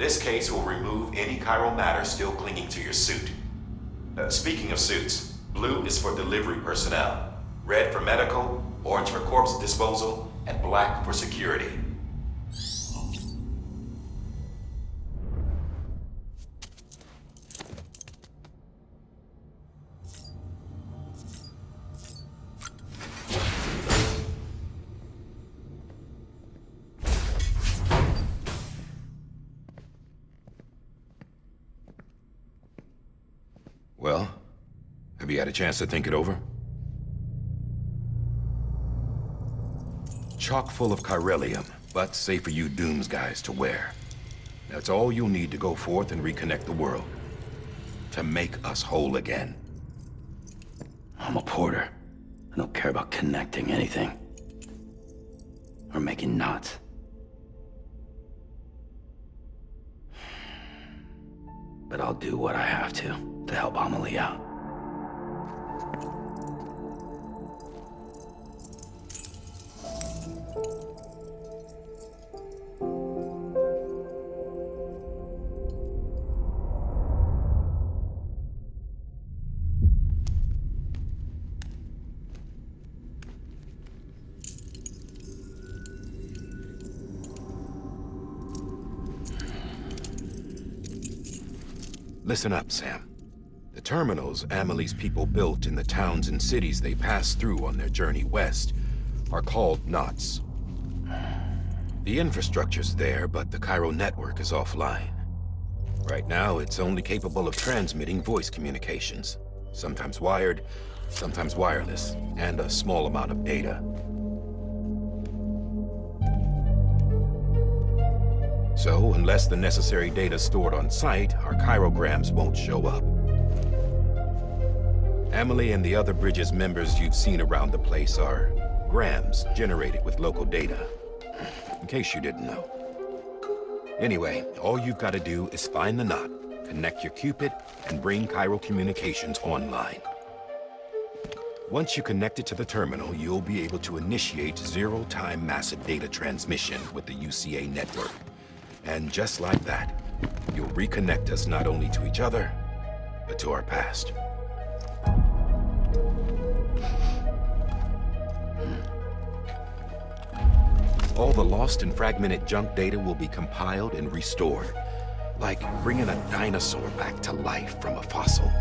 This case will remove any chiral matter still clinging to your suit. Speaking of suits, blue is for delivery personnel, red for medical, orange for corpse disposal, and black for security. Well, have you had a chance to think it over? Chock full of chiralium, but safe for you Dooms guys to wear. That's all you'll need to go forth and reconnect the world. To make us whole again. I'm a porter. I don't care about connecting anything. Or making knots. But I'll do what I have to help Amelie out. Listen up, Sam. The terminals Amelie's people built in the towns and cities they passed through on their journey west are called knots. The infrastructure's there, but the chiral network is offline. Right now, it's only capable of transmitting voice communications. Sometimes wired, sometimes wireless, and a small amount of data. So, unless the necessary data's stored on site, our chirograms won't show up. Amelie and the other Bridges members you've seen around the place are grams generated with local data. In case you didn't know. Anyway, all you've got to do is find the knot, connect your Cupid, and bring chiral communications online. Once you connect it to the terminal, you'll be able to initiate zero-time massive data transmission with the UCA network. And just like that, you'll reconnect us not only to each other, but to our past. All the lost and fragmented junk data will be compiled and restored, like bringing a dinosaur back to life from a fossil.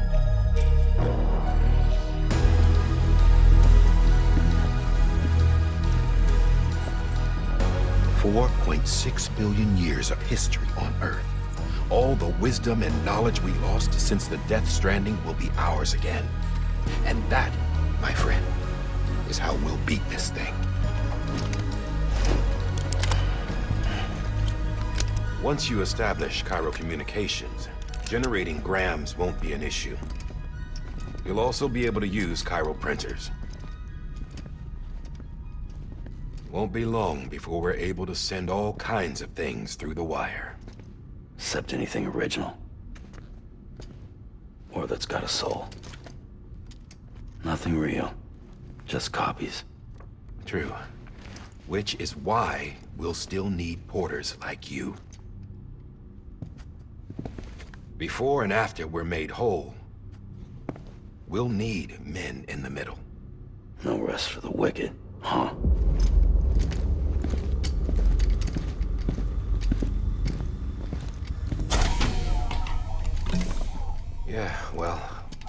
4.6 billion years of history on Earth. All the wisdom and knowledge we lost since the death Stranding will be ours again. And that, my friend, is how we'll beat this thing. Once you establish chiral communications, generating grams won't be an issue. You'll also be able to use chiral printers. Won't be long before we're able to send all kinds of things through the wire. Except anything original. Or that's got a soul. Nothing real. Just copies. True. Which is why we'll still need porters like you. Before and after we're made whole, we'll need men in the middle. No rest for the wicked, huh? Yeah, well,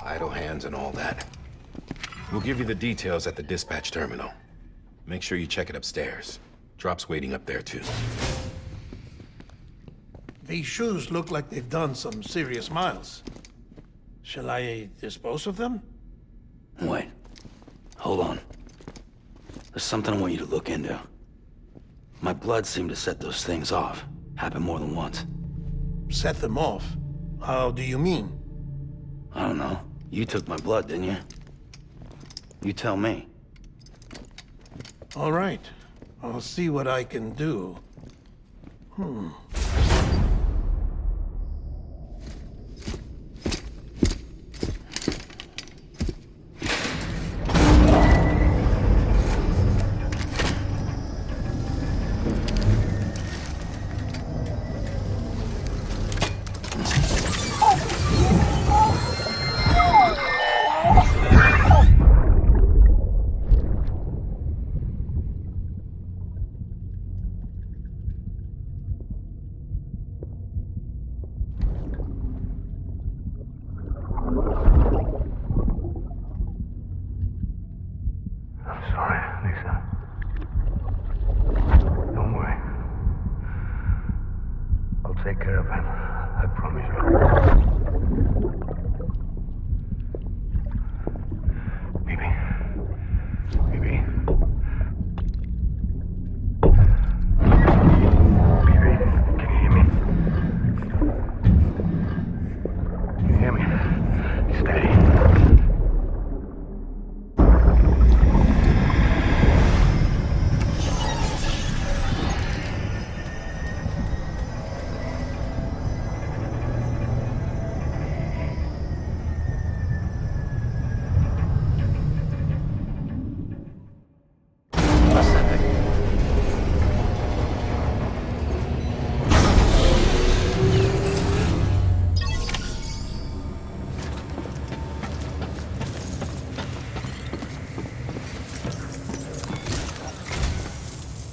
idle hands and all that. We'll give you the details at the dispatch terminal. Make sure you check it upstairs. Drop's waiting up there, too. These shoes look like they've done some serious miles. Shall I dispose of them? Wait. Hold on. There's something I want you to look into. My blood seemed to set those things off. Happened more than once. Set them off? How do you mean? I don't know. You took my blood, didn't you? You tell me. All right. I'll see what I can do. I'm sorry, Lisa. Don't worry. I'll take care of him. I promise you. Baby. Baby. Baby, can you hear me? Can you hear me? Steady.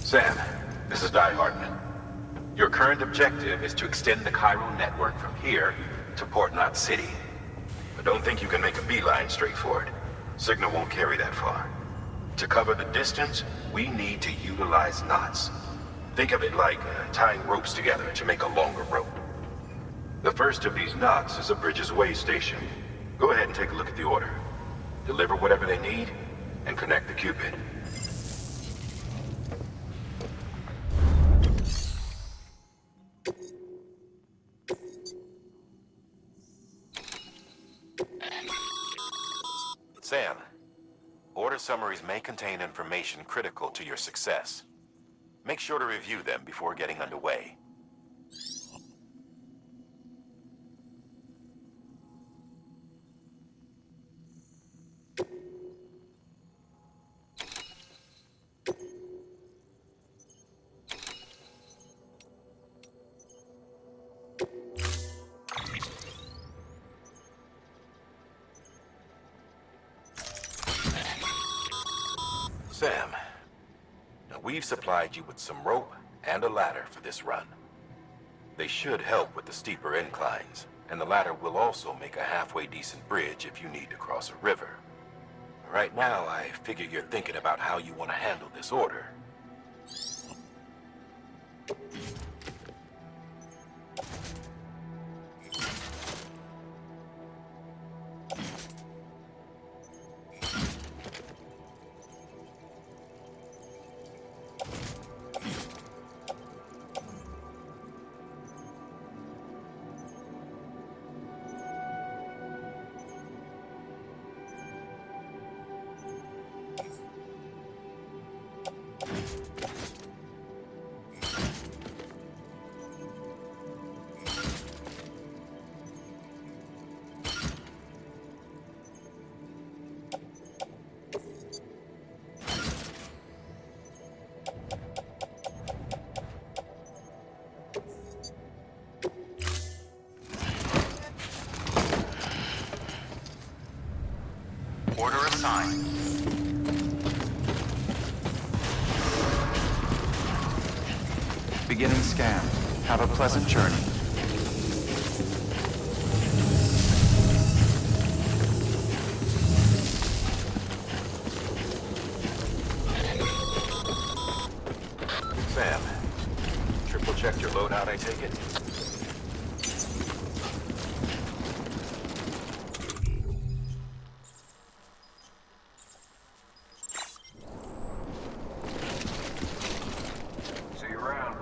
Sam, this is Di Hartman. Your current objective is to extend the chiral network from here to Port Knot City. But don't think you can make a beeline straight for it. Signal won't carry that far. To cover the distance, we need to utilize knots. Think of it like tying ropes together to make a longer rope. The first of these knots is a Bridges Way station. Go ahead and take a look at the order. Deliver whatever they need, and connect the Cupid. Sam, order summaries may contain information critical to your success. Make sure to review them before getting underway. Sam, now we've supplied you with some rope and a ladder for this run. They should help with the steeper inclines, and the ladder will also make a halfway decent bridge if you need to cross a river. Right now, I figure you're thinking about how you want to handle this order. Order assigned. Beginning scan. Have a pleasant journey. Sam, triple checked your loadout, I take it? See you around.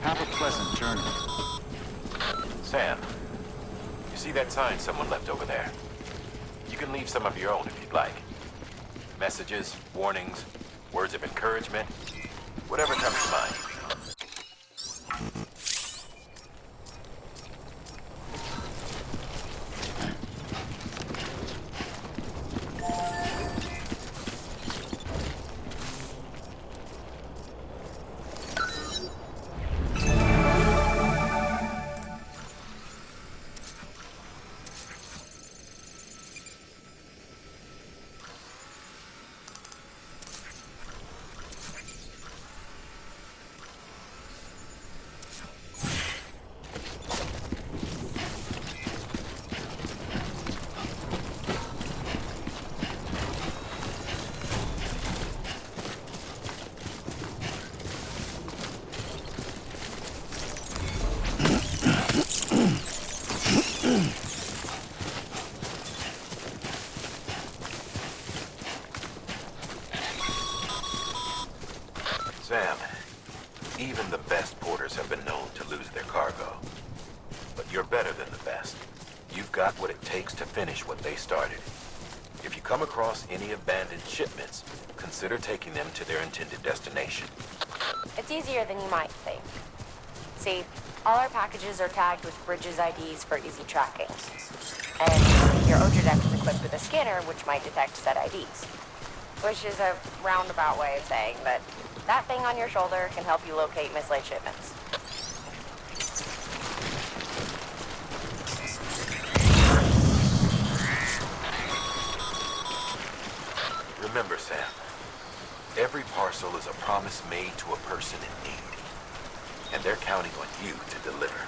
Have a pleasant journey. Sam, you see that sign someone left over there? You can leave some of your own if you'd like. Messages, warnings, words of encouragement, whatever comes to mind. Sam, even the best porters have been known to lose their cargo. But you're better than the best. You've got what it takes to finish what they started. If you come across any abandoned shipments, consider taking them to their intended destination. It's easier than you might think. See, all our packages are tagged with Bridges IDs for easy tracking. And your Ojodex is equipped with a scanner which might detect said IDs. Which is a roundabout way of saying that that thing on your shoulder can help you locate mislaid shipments. Remember, Sam, every parcel is a promise made to a person in need. And they're counting on you to deliver.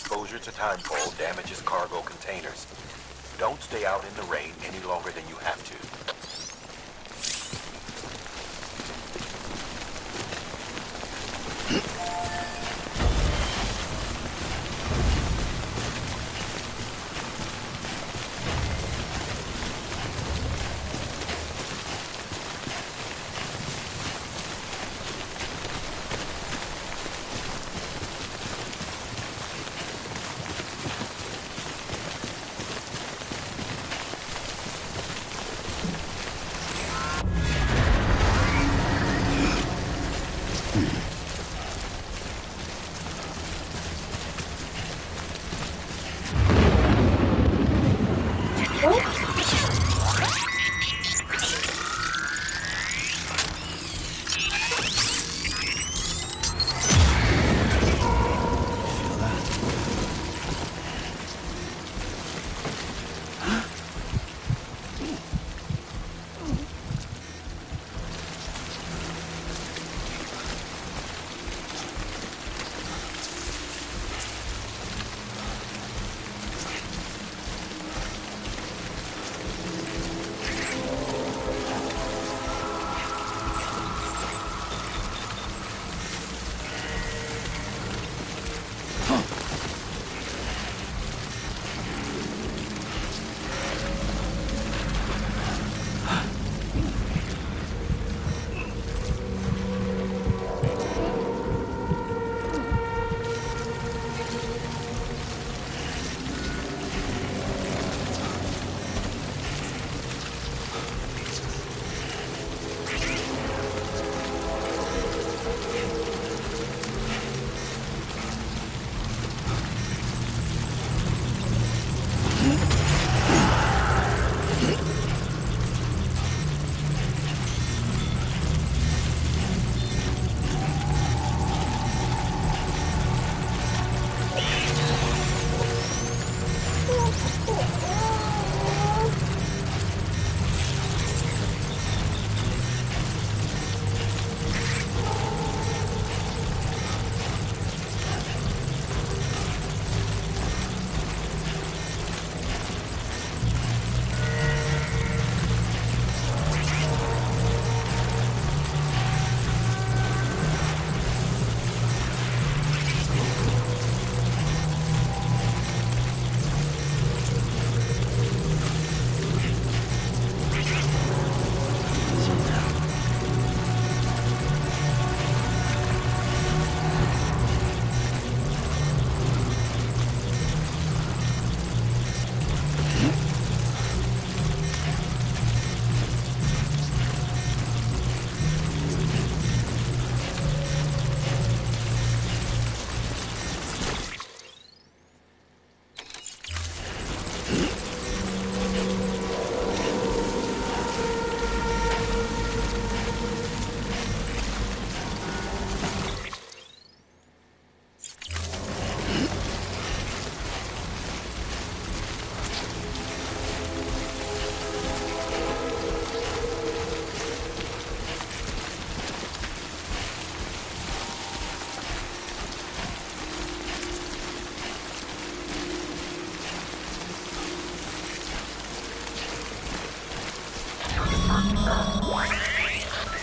exposure to timefall damages cargo containers. Don't stay out in the rain any longer than you have to.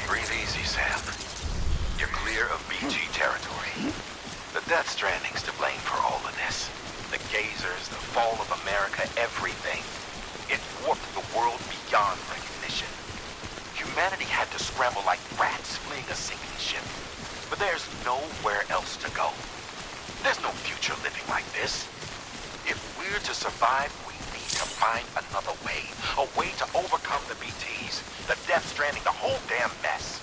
Breathe easy, Sam. You're clear of BG territory. The Death Stranding's to blame for all of this. The gazers, the fall of America, everything. It warped the world beyond recognition. Humanity had to scramble like rats fleeing a sinking ship. But there's nowhere else to go. There's no future living like this. If we're to survive, we need to find another way. A way to overcome the BTs, the Death Stranding, the whole damn mess.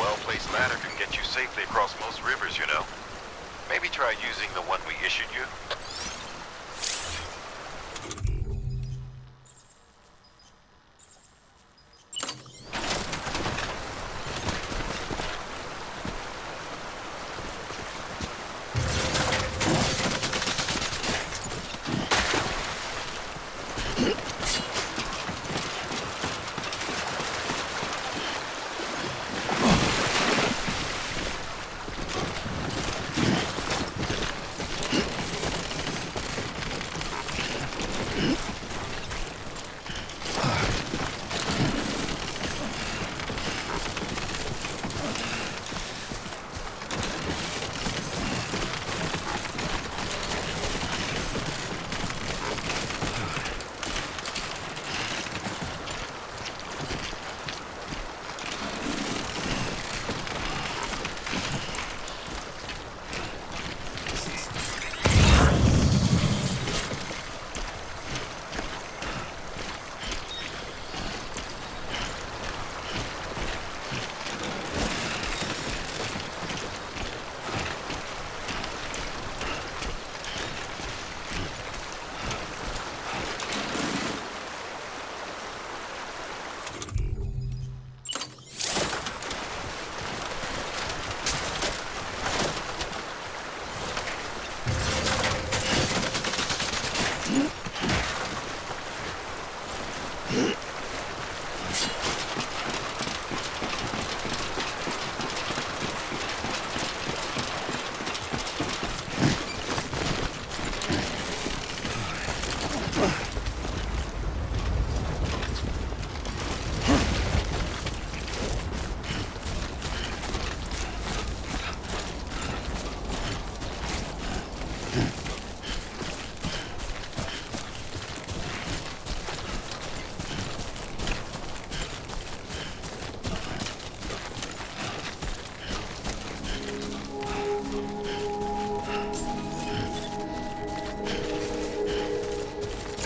well-placed ladder can get you safely across most rivers, you know. Maybe try using the one we issued you.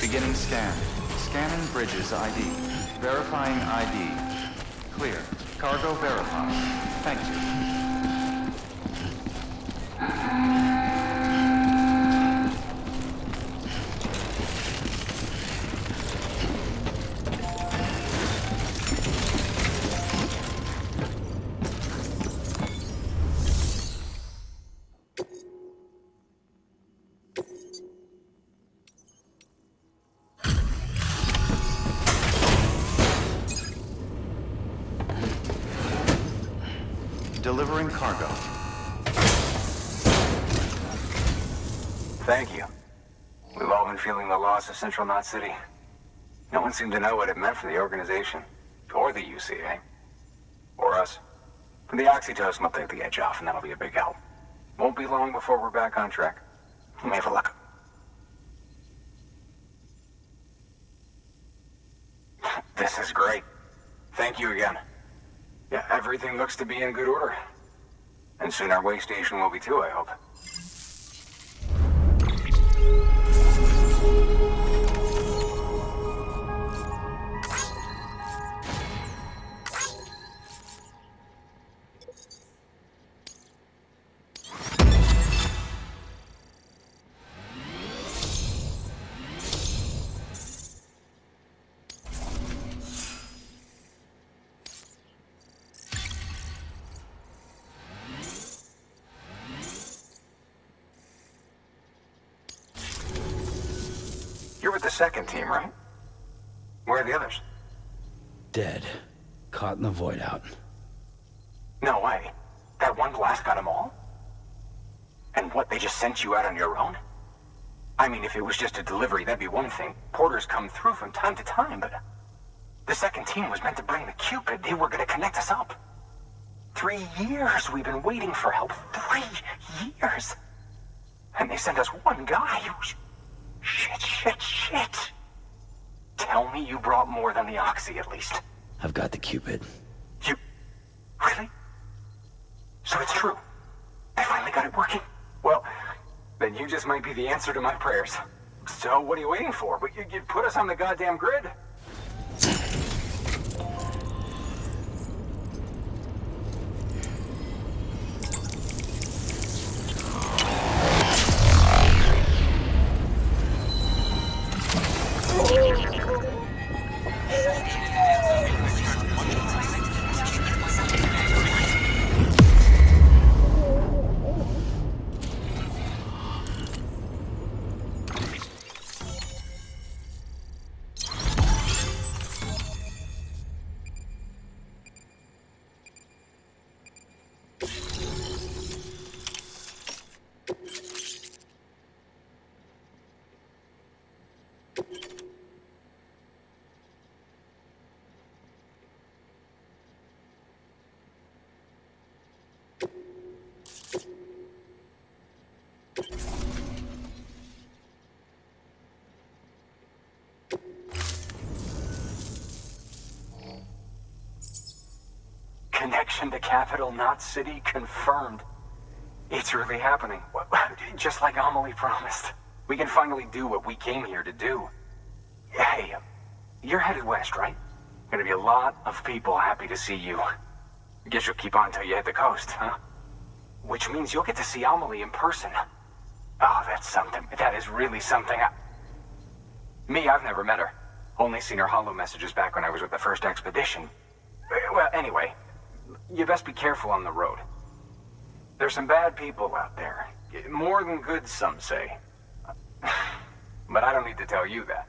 Beginning scan. Scanning bridges ID. Verifying ID. Clear. Cargo verified. Thank you. Delivering cargo. Thank you. We've all been feeling the loss of Central Knot City. No one seemed to know what it meant for the organization, or the UCA, or us. For the Oxytocin will take the edge off, and that'll be a big help. Won't be long before we're back on track. You may have a look. This is great. Thank you again. Yeah, everything looks to be in good order. And soon our way station will be too, I hope. You're with the second team, right? Where are the others? Dead. Caught in the void out. No way. That one blast got them all? And what, they just sent you out on your own? I mean, if it was just a delivery, that'd be one thing. Porters come through from time to time, but... The second team was meant to bring the Cupid. They were gonna connect us up. 3 years we've been waiting for help. 3 years! And they sent us one guy. Shit. Tell me you brought more than the Oxy, at least. I've got the Cupid. You... Really? So it's true. I finally got it working. Well, then you just might be the answer to my prayers. So what are you waiting for? You put us on the goddamn grid. connection to Capital Knot City confirmed. It's really happening. Just like Amelie promised. We can finally do what we came here to do. Hey, you're headed west, right? Gonna be a lot of people happy to see you. Guess you'll keep on till you hit the coast, huh? Which means you'll get to see Amelie in person. Oh, that's something. That is really something. Me, I've never met her. Only seen her holo messages back when I was with the first expedition. Well, anyway, you best be careful on the road. There's some bad people out there. More than good, some say. But I don't need to tell you that.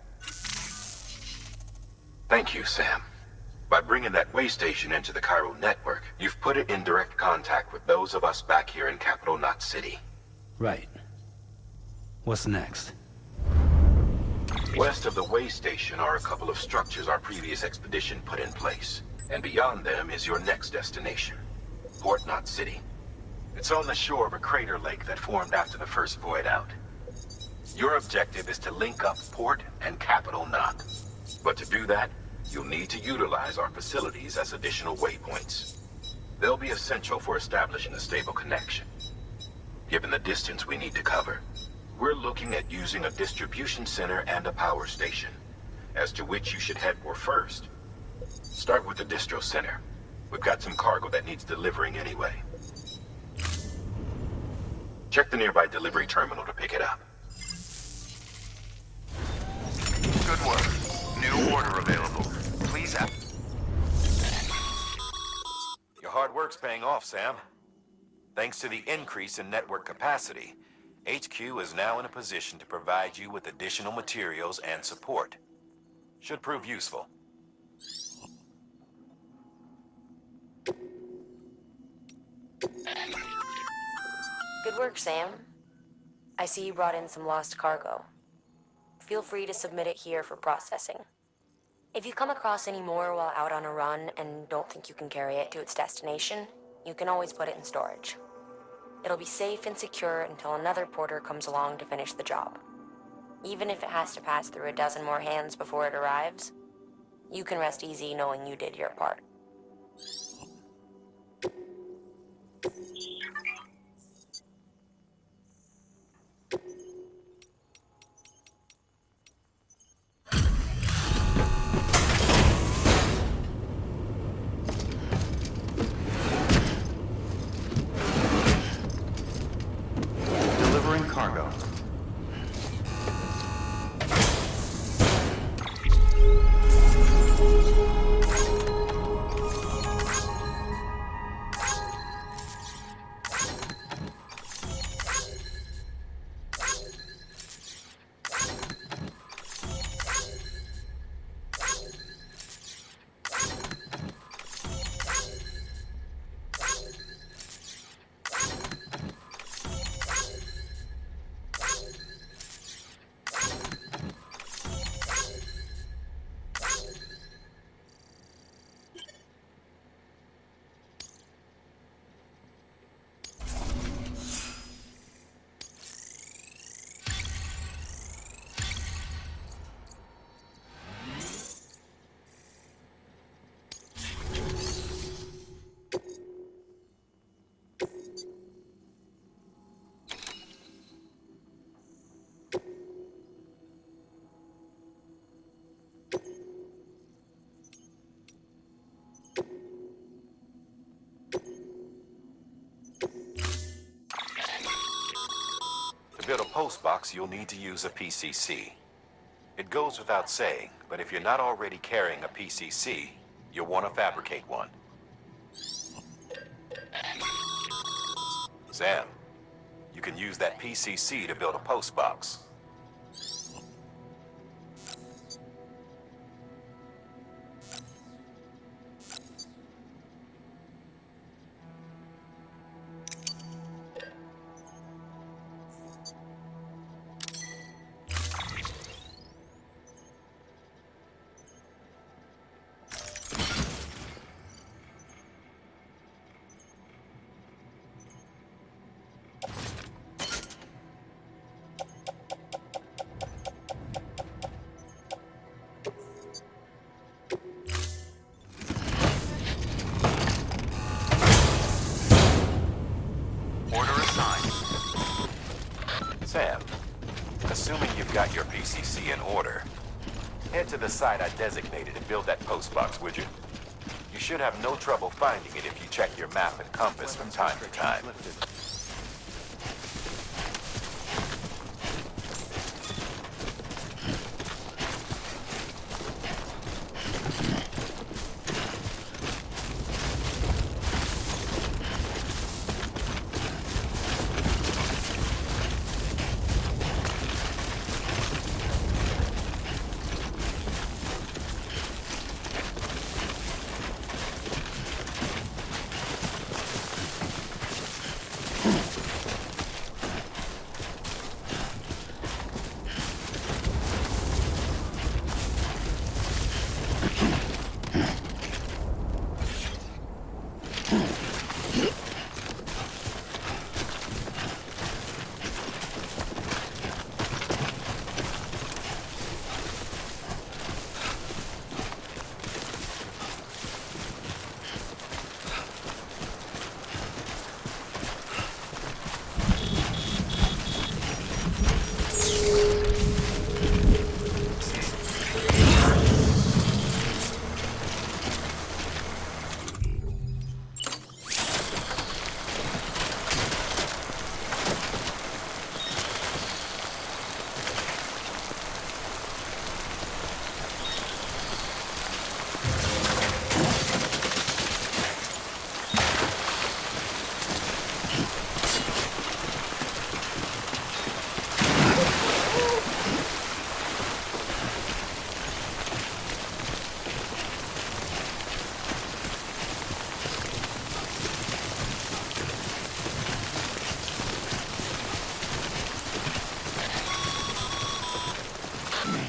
Thank you, Sam. By bringing that way station into the Cairo network, you've put it in direct contact with those of us back here in Capital Knot City. Right. What's next? West of the way station are a couple of structures our previous expedition put in place. And beyond them is your next destination, Port Knot City. It's on the shore of a crater lake that formed after the first void out. Your objective is to link up Port and Capital Knot. But to do that, you'll need to utilize our facilities as additional waypoints. They'll be essential for establishing a stable connection. Given the distance we need to cover, we're looking at using a distribution center and a power station, as to which you should head for first. Start with the distro center. We've got some cargo that needs delivering anyway. Check the nearby delivery terminal to pick it up. Good work. New order available. Please Your hard work's paying off, Sam. Thanks to the increase in network capacity, HQ is now in a position to provide you with additional materials and support. Should prove useful. Good work, Sam. I see you brought in some lost cargo. Feel free to submit it here for processing. If you come across any more while out on a run and don't think you can carry it to its destination, you can always put it in storage. It'll be safe and secure until another porter comes along to finish the job. Even if it has to pass through a dozen more hands before it arrives, you can rest easy knowing you did your part. delivering cargo. To build a post box, you'll need to use a PCC. It goes without saying, but if you're not already carrying a PCC, you'll want to fabricate one. Sam, you can use that PCC to build a post box. PCC in order. Head to the site I designated and build that post box, would you? You should have no trouble finding it if you check your map and compass from time to time.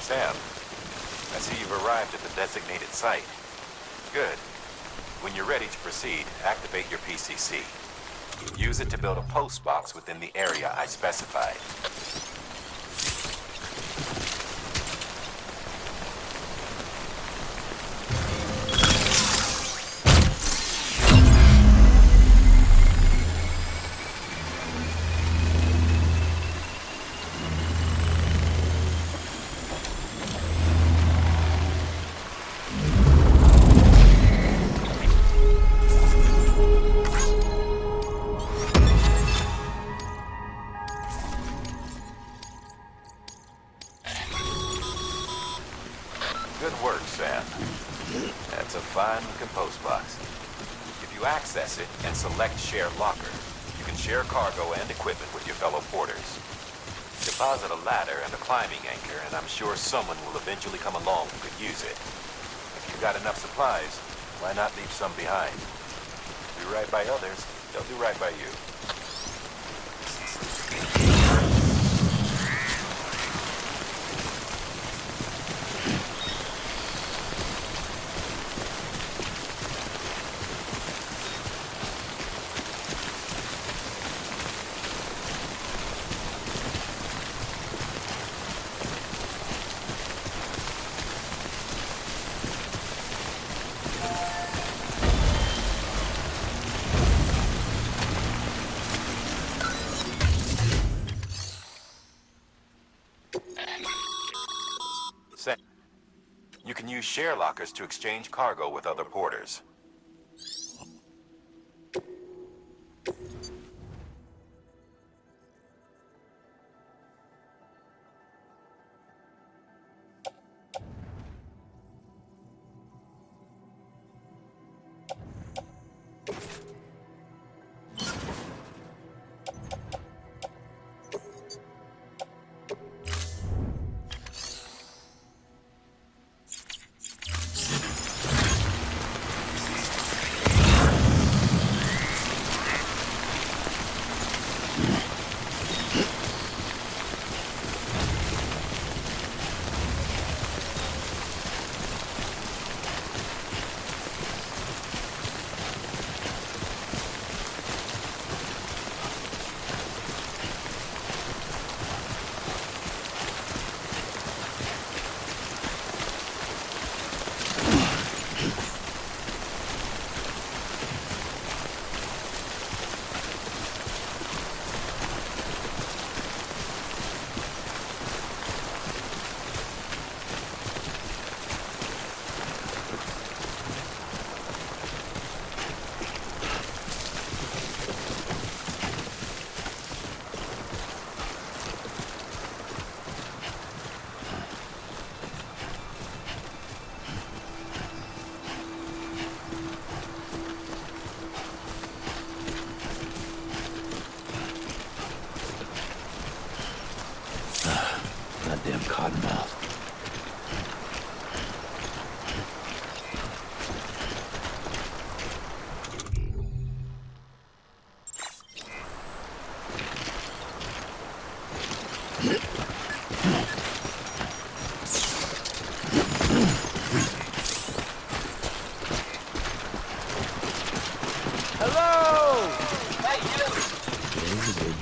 Sam, I see you've arrived at the designated site. Good. When you're ready to proceed, activate your PCC. Use it to build a post box within the area I specified. Good work, Sam. That's a fine-looking post box. If you access it and select Share Locker, you can share cargo and equipment with your fellow porters. Deposit a ladder and a climbing anchor, and I'm sure someone will eventually come along who could use it. If you've got enough supplies, why not leave some behind? Do right by others, they'll do right by you. You can use share lockers to exchange cargo with other porters.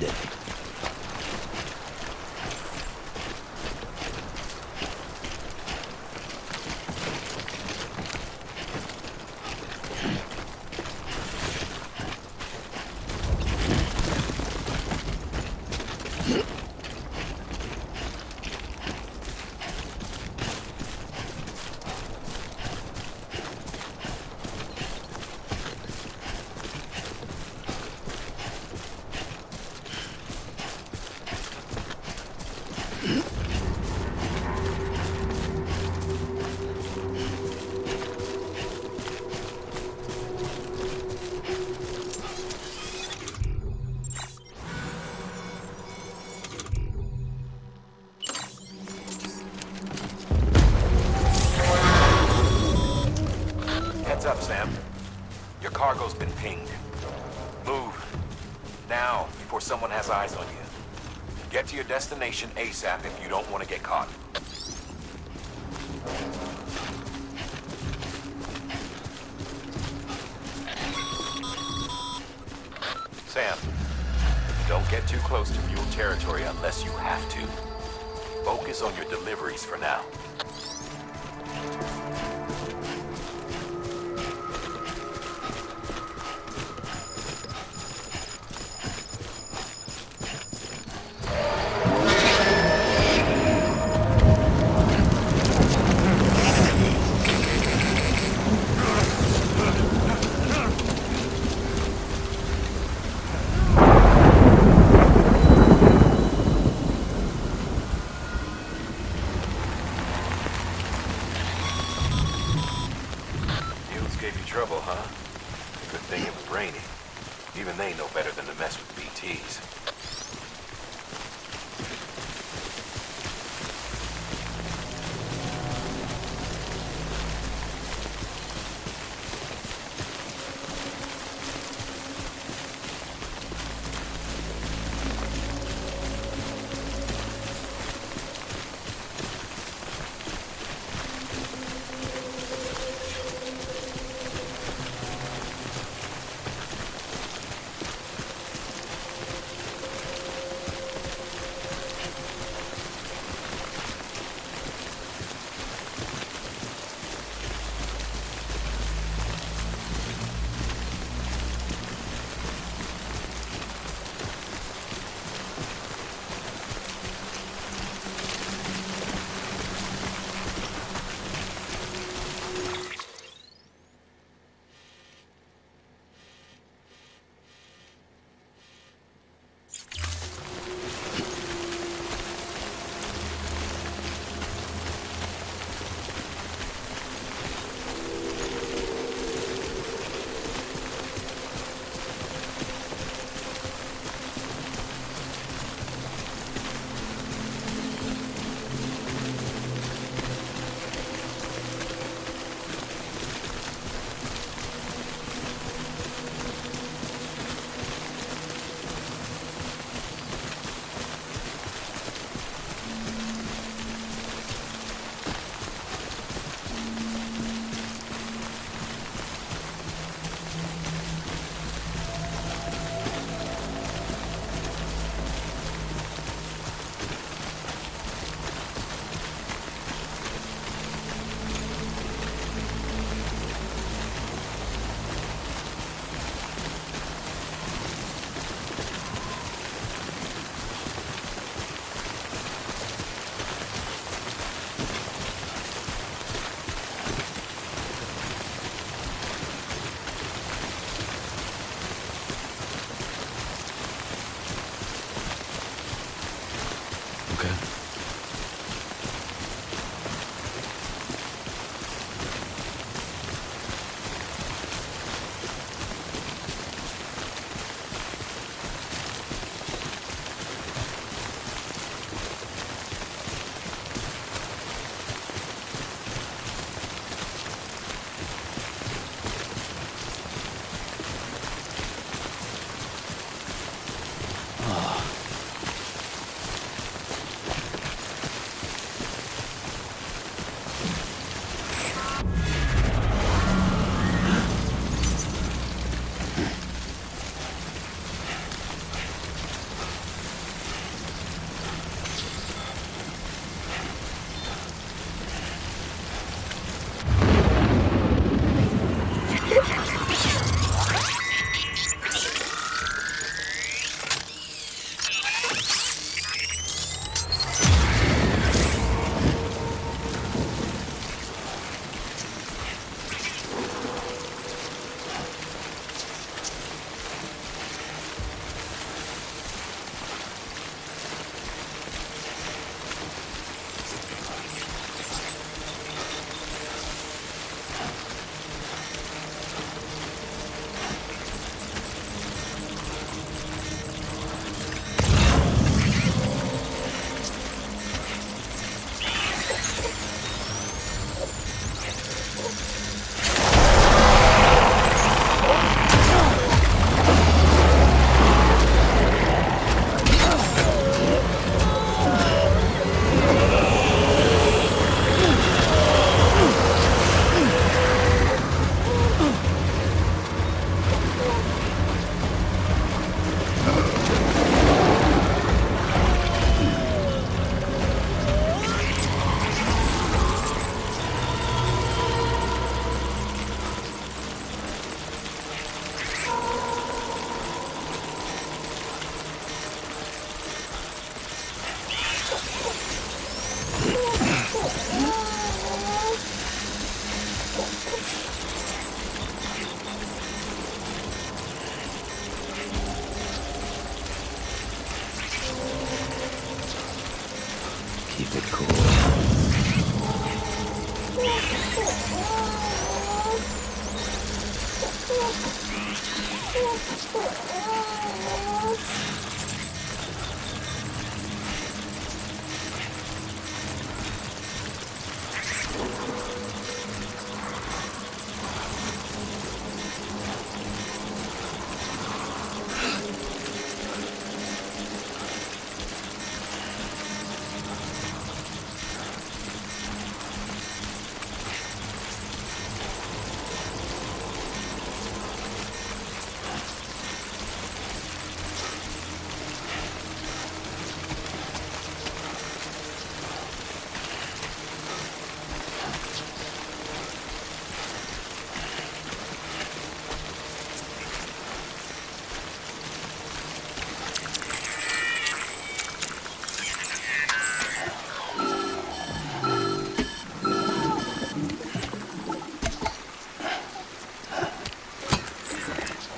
day. Heads up, Sam. Your cargo's been pinged. Move. Now, before someone has eyes on you. Get to your destination ASAP if you don't want to get caught. Sam, don't get too close to mule territory unless you have to. Focus on your deliveries for now. Gave you trouble, huh? Good thing it was raining. Even they know better than to mess with BTs.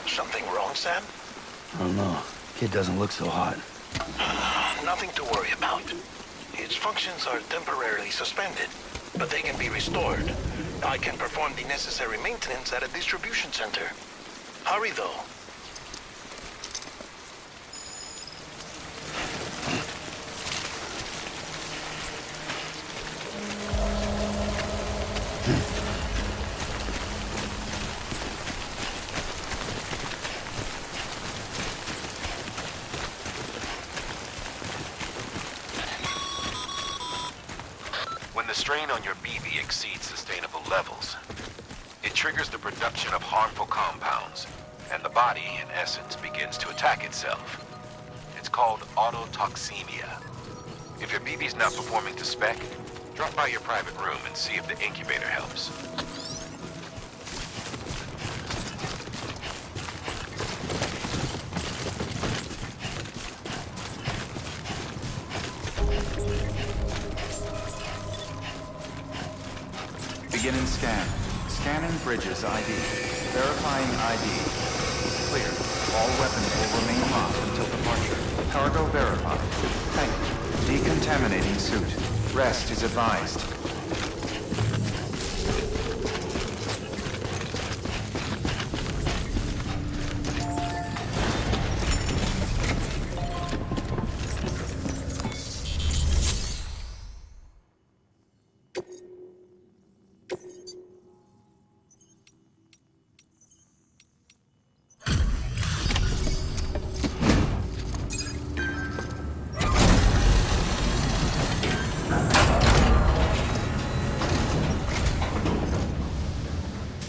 Something wrong, Sam? I don't know. Kid doesn't look so hot. Nothing to worry about. Its functions are temporarily suspended, but they can be restored. I can perform the necessary maintenance at a distribution center. Hurry, though. When the strain on your BB exceeds sustainable levels, it triggers the production of harmful compounds, and the body, in essence, begins to attack itself. It's called autotoxemia. If your BB's not performing to spec, drop by your private room and see if the incubator helps. Beginning scan. Scanning Bridges ID. Verifying ID. Clear. All weapons will remain locked until departure. Cargo verified. Thank you. Decontaminating suit. Rest is advised.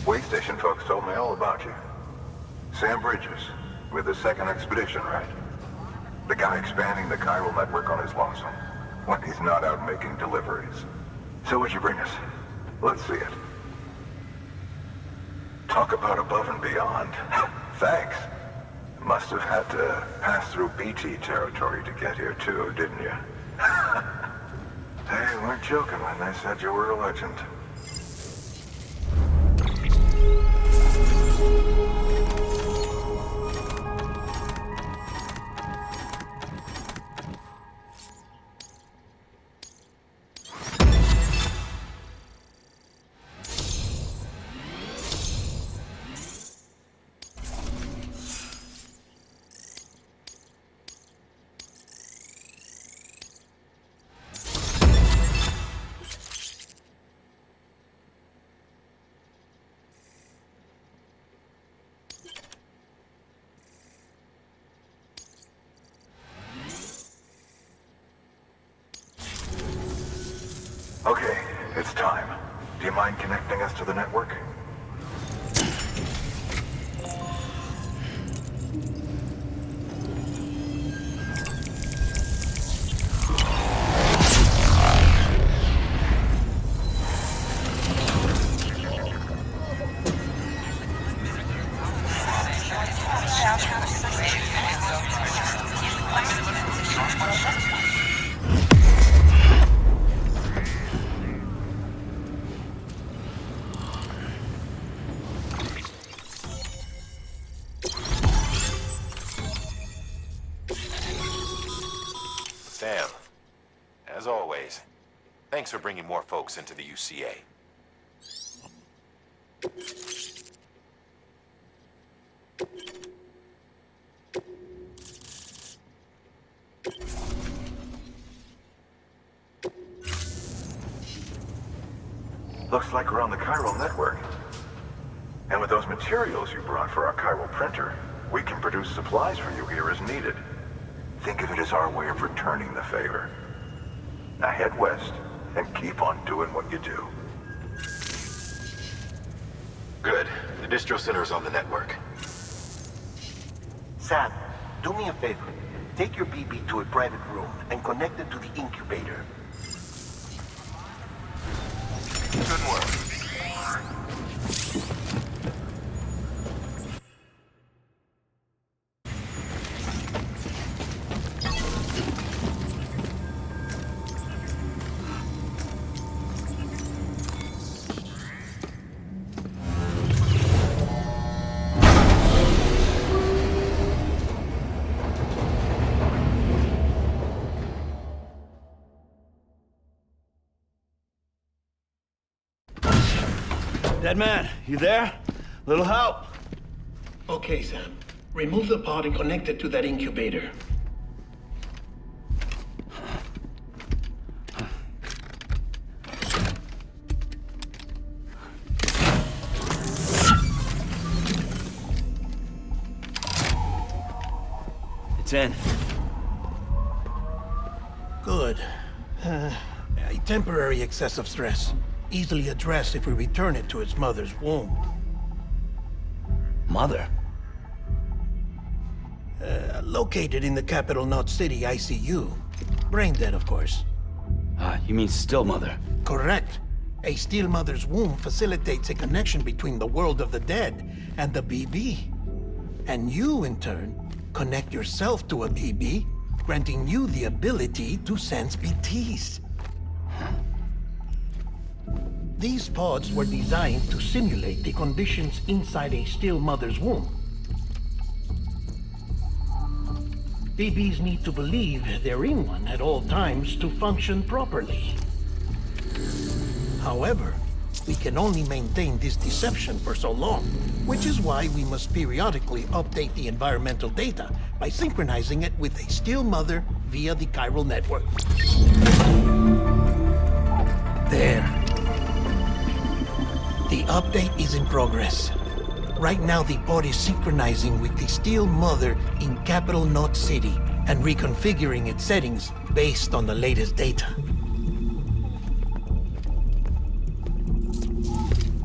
Way station folks told me all about you. Sam Bridges, with the second expedition, right? The guy expanding the chiral network on his lonesome, when he's not out making deliveries. So what'd you bring us? Let's see it. Talk about above and beyond. Thanks. Must have had to pass through BT territory to get here too, didn't you? They weren't joking when they said you were a legend. Okay, it's time. Do you mind connecting us to the network? Sam, as always, thanks for bringing more folks into the UCA. Looks like we're on the chiral network. And with those materials you brought for our chiral printer, we can produce supplies for you here as needed. Think of it as our way of returning the favor. Now head west and keep on doing what you do. Good. The distro center is on the network. Sam, do me a favor. Take your BB to a private room and connect it to the incubator. Good work. Dead man, you there? Little help? Okay, Sam. Remove the pod and connect it to that incubator. It's in. Good. A temporary excessive stress. Easily addressed if we return it to its mother's womb. Mother? Located in the capital Knot City ICU. Brain dead, of course. You mean still mother? Correct. A still mother's womb facilitates a connection between the world of the dead and the BB. And you, in turn, connect yourself to a BB, granting you the ability to sense BTs. These pods were designed to simulate the conditions inside a still mother's womb. BBs need to believe they're in one at all times to function properly. However, we can only maintain this deception for so long, which is why we must periodically update the environmental data by synchronizing it with a still mother via the chiral network. There. The update is in progress. Right now, the pod is synchronizing with the still mother in capital Knot City and reconfiguring its settings based on the latest data.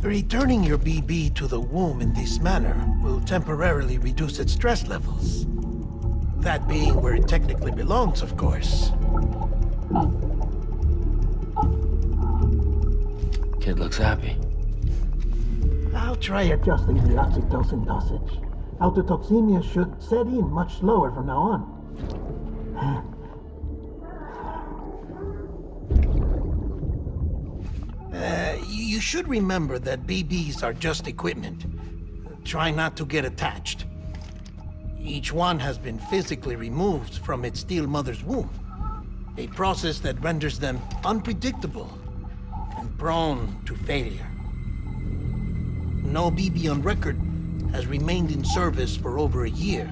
Returning your BB to the womb in this manner will temporarily reduce its stress levels. That being where it technically belongs, of course. Kid looks happy. I'll try adjusting the oxytocin dosage. Autotoxemia should set in much slower from now on. You should remember that BBs are just equipment. Try not to get attached. Each one has been physically removed from its still mother's womb. A process that renders them unpredictable and prone to failure. No BB on record has remained in service for over a year.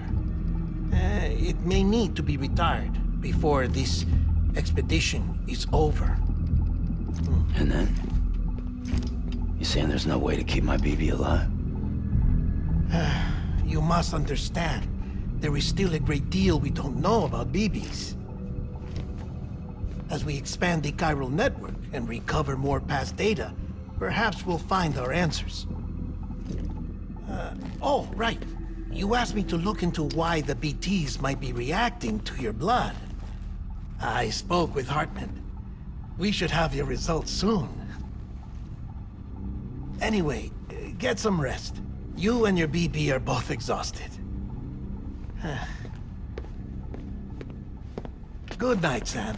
It may need to be retired before this expedition is over. And then? You saying there's no way to keep my BB alive? You must understand, there is still a great deal we don't know about BBs. As we expand the chiral network and recover more past data, perhaps we'll find our answers. Oh, right. You asked me to look into why the BTs might be reacting to your blood. I spoke with Hartman. We should have your results soon. Anyway, get some rest. You and your BB are both exhausted. Good night, Sam.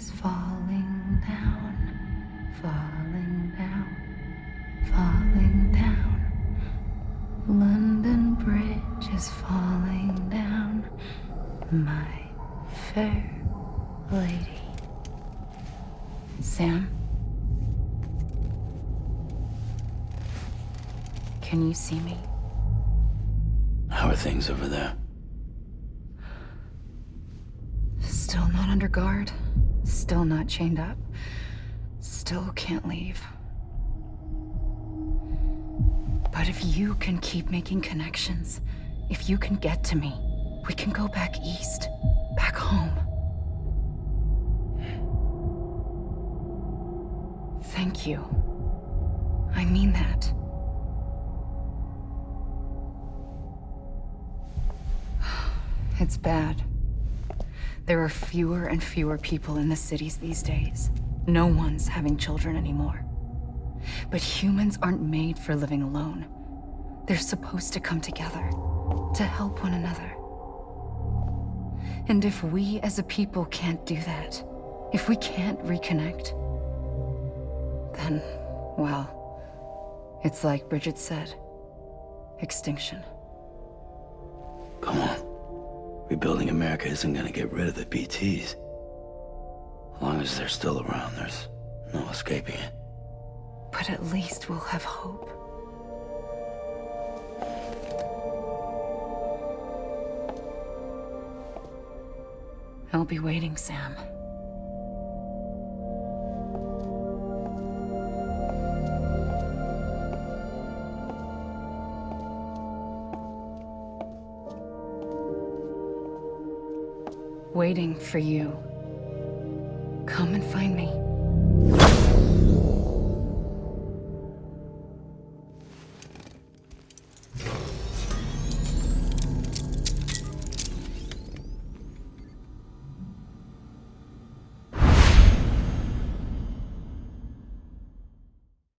is falling down, falling down, falling down. London Bridge is falling down, my fair lady. Sam? Can you see me? How are things over there? Still not under guard. Still not chained up. Still can't leave. But if you can keep making connections, if you can get to me, we can go back east. Back home. Thank you. I mean that. It's bad. There are fewer and fewer people in the cities these days. No one's having children anymore. But humans aren't made for living alone. They're supposed to come together, to help one another. And if we as a people can't do that, if we can't reconnect, then, well, it's like Bridget said, extinction. Come on. Rebuilding America isn't gonna get rid of the BTs. As long as they're still around, there's no escaping it. But at least we'll have hope. I'll be waiting, Sam. Waiting for you. Come and find me.